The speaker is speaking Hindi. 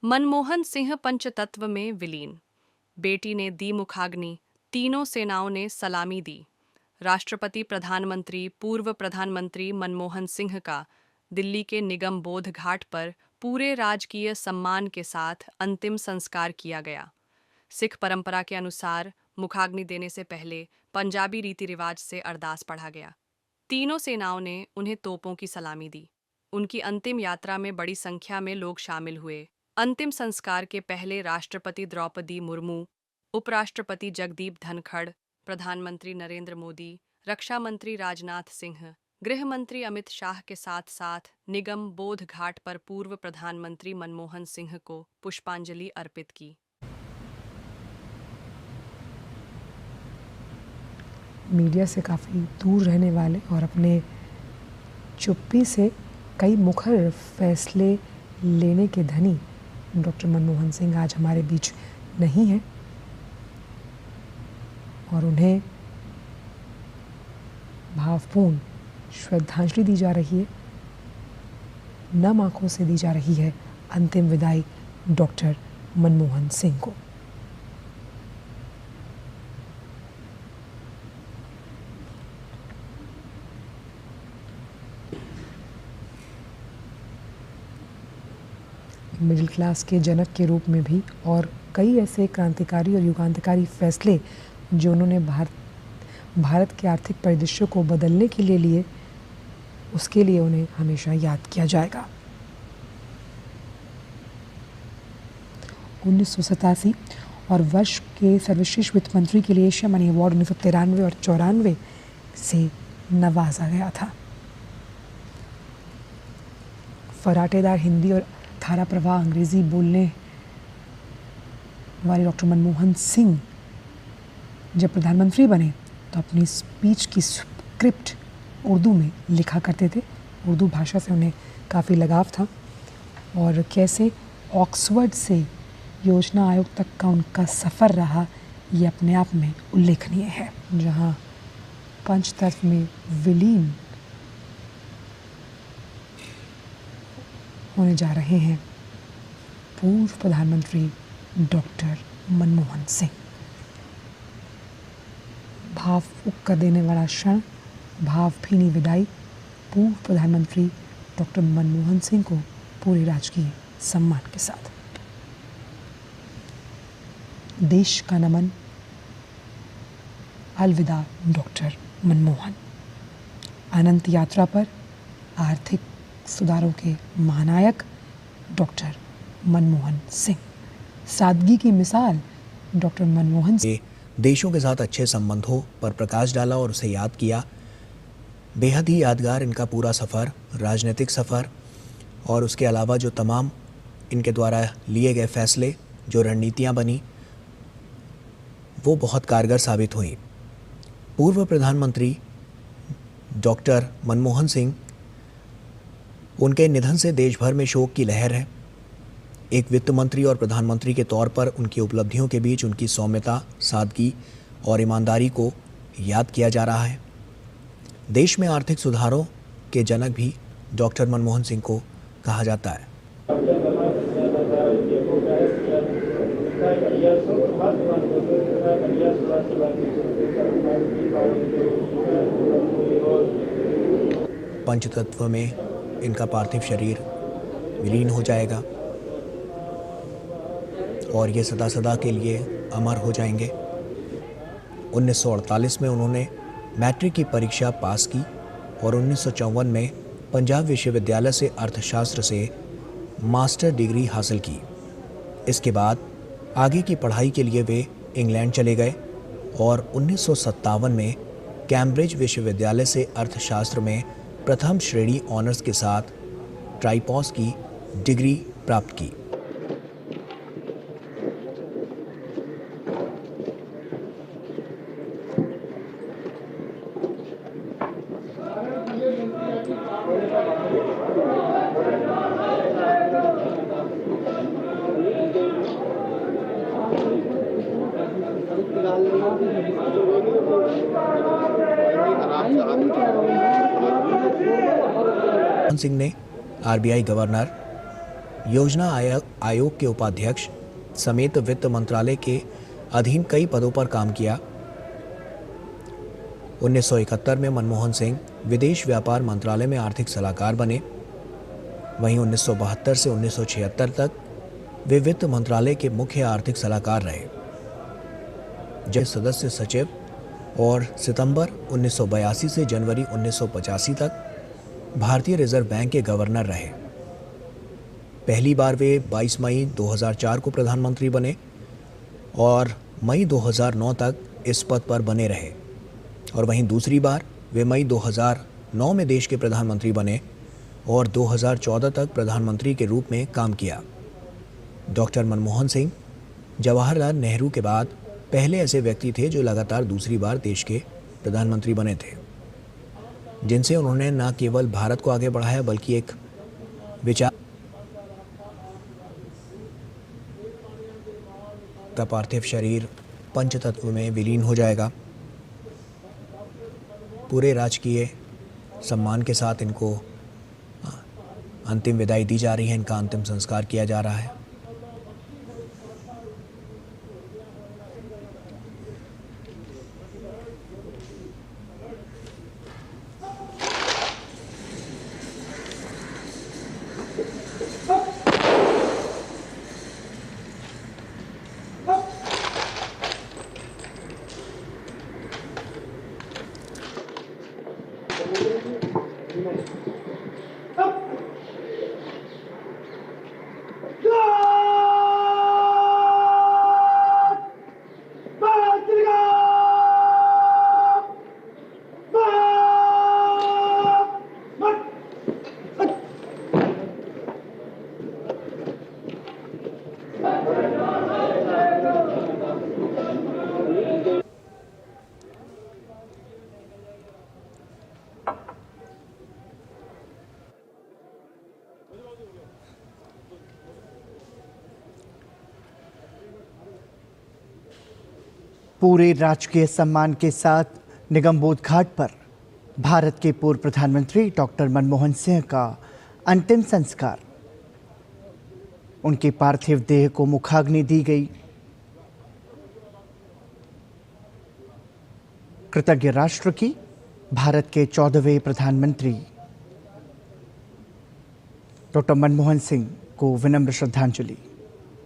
मनमोहन सिंह पंचतत्व में विलीन। बेटी ने दी मुखाग्नि, तीनों सेनाओं ने सलामी दी। राष्ट्रपति प्रधानमंत्री पूर्व प्रधानमंत्री मनमोहन सिंह का दिल्ली के निगम बोध घाट पर पूरे राजकीय सम्मान के साथ अंतिम संस्कार किया गया। सिख परंपरा के अनुसार मुखाग्नि देने से पहले पंजाबी रीति रिवाज से अरदास पढ़ा गया। तीनों सेनाओं ने उन्हें तोपों की सलामी दी। उनकी अंतिम यात्रा में बड़ी संख्या में लोग शामिल हुए। अंतिम संस्कार के पहले राष्ट्रपति द्रौपदी मुर्मू, उपराष्ट्रपति जगदीप धनखड़, प्रधानमंत्री नरेंद्र मोदी, रक्षा मंत्री राजनाथ सिंह, गृह मंत्री अमित शाह के साथ साथ निगम बोध घाट पर पूर्व प्रधानमंत्री मनमोहन सिंह को पुष्पांजलि अर्पित की। मीडिया से काफ़ी दूर रहने वाले और अपने चुप्पी से कई मुखर फैसले लेने के धनी डॉक्टर मनमोहन सिंह आज हमारे बीच नहीं हैं और उन्हें भावपूर्ण श्रद्धांजलि दी जा रही है। नम आंखों से दी जा रही है अंतिम विदाई डॉक्टर मनमोहन सिंह को। मिडिल क्लास के जनक के रूप में भी और कई ऐसे क्रांतिकारी और युगांतकारी फैसले जो उन्होंने भारत के आर्थिक परिदृश्य को बदलने के लिए लिए, उसके लिए उन्हें हमेशा याद किया जाएगा। 1987 और वर्ष के सर्वश्रेष्ठ वित्त मंत्री के लिए एशिया मनी अवार्ड 1993 और 94 से नवाजा गया था। फराटेदार हिंदी और धारा प्रवाह अंग्रेजी बोलने वाले डॉक्टर मनमोहन सिंह जब प्रधानमंत्री बने तो अपनी स्पीच की स्क्रिप्ट उर्दू में लिखा करते थे। उर्दू भाषा से उन्हें काफ़ी लगाव था और कैसे ऑक्सफोर्ड से योजना आयोग तक का उनका सफ़र रहा, ये अपने आप में उल्लेखनीय है। जहां पंचतत्व में विलीन होने जा रहे हैं पूर्व प्रधानमंत्री डॉक्टर मनमोहन सिंह। भावुक कर देने वाला क्षण, भावभीनी विदाई पूर्व प्रधानमंत्री डॉक्टर मनमोहन सिंह को पूरे राजकीय सम्मान के साथ। देश का नमन, अलविदा डॉक्टर मनमोहन। अनंत यात्रा पर आर्थिक सुधारों के महानायक डॉक्टर मनमोहन सिंह। सादगी की मिसाल डॉक्टर मनमोहन सिंह। देशों के साथ अच्छे संबंधों पर प्रकाश डाला और उसे याद किया। बेहद ही यादगार इनका पूरा सफ़र, राजनीतिक सफ़र और उसके अलावा जो तमाम इनके द्वारा लिए गए फैसले, जो रणनीतियाँ बनी, वो बहुत कारगर साबित हुई। पूर्व प्रधानमंत्री डॉक्टर मनमोहन सिंह, उनके निधन से देश भर में शोक की लहर है। एक वित्त मंत्री और प्रधानमंत्री के तौर पर उनकी उपलब्धियों के बीच उनकी सौम्यता, सादगी और ईमानदारी को याद किया जा रहा है। देश में आर्थिक सुधारों के जनक भी डॉक्टर मनमोहन सिंह को कहा जाता है। पंचतत्व में इनका पार्थिव शरीर विलीन हो जाएगा और ये सदा सदा के लिए अमर हो जाएंगे। 1948 में उन्होंने मैट्रिक की परीक्षा पास की और 1954 में पंजाब विश्वविद्यालय से अर्थशास्त्र से मास्टर डिग्री हासिल की। इसके बाद आगे की पढ़ाई के लिए वे इंग्लैंड चले गए और 1957 में कैम्ब्रिज विश्वविद्यालय से अर्थशास्त्र में प्रथम श्रेणी ऑनर्स के साथ ट्राइपॉस की डिग्री प्राप्त की। मनमोहन सिंह ने आरबीआई गवर्नर, योजना आयोग के उपाध्यक्ष समेत वित्त मंत्रालय के अधीन कई पदों पर काम किया। 1971 में मनमोहन सिंह विदेश व्यापार मंत्रालय में आर्थिक सलाहकार बने। वहीं 1972 से 1976 तक वे वित्त मंत्रालय के मुख्य आर्थिक सलाहकार रहे, जब सदस्य सचिव, और सितंबर 1982 से जनवरी 1985 तक भारतीय रिजर्व बैंक के गवर्नर रहे। पहली बार वे 22 मई 2004 को प्रधानमंत्री बने और मई 2009 तक इस पद पर बने रहे, और वहीं दूसरी बार वे मई 2009 में देश के प्रधानमंत्री बने और 2014 तक प्रधानमंत्री के रूप में काम किया। डॉक्टर मनमोहन सिंह जवाहरलाल नेहरू के बाद पहले ऐसे व्यक्ति थे जो लगातार दूसरी बार देश के प्रधानमंत्री बने थे, जिनसे उन्होंने न केवल भारत को आगे बढ़ाया बल्कि एक विचार का पार्थिव शरीर पंचतत्व में विलीन हो जाएगा। पूरे राजकीय सम्मान के साथ इनको अंतिम विदाई दी जा रही है, इनका अंतिम संस्कार किया जा रहा है। पूरे राजकीय सम्मान के साथ निगमबोध घाट पर भारत के पूर्व प्रधानमंत्री डॉक्टर मनमोहन सिंह का अंतिम संस्कार। उनके पार्थिव देह को मुखाग्नि दी गई। कृतज्ञ राष्ट्र की भारत के 14वें प्रधानमंत्री डॉक्टर मनमोहन सिंह को विनम्र श्रद्धांजलि।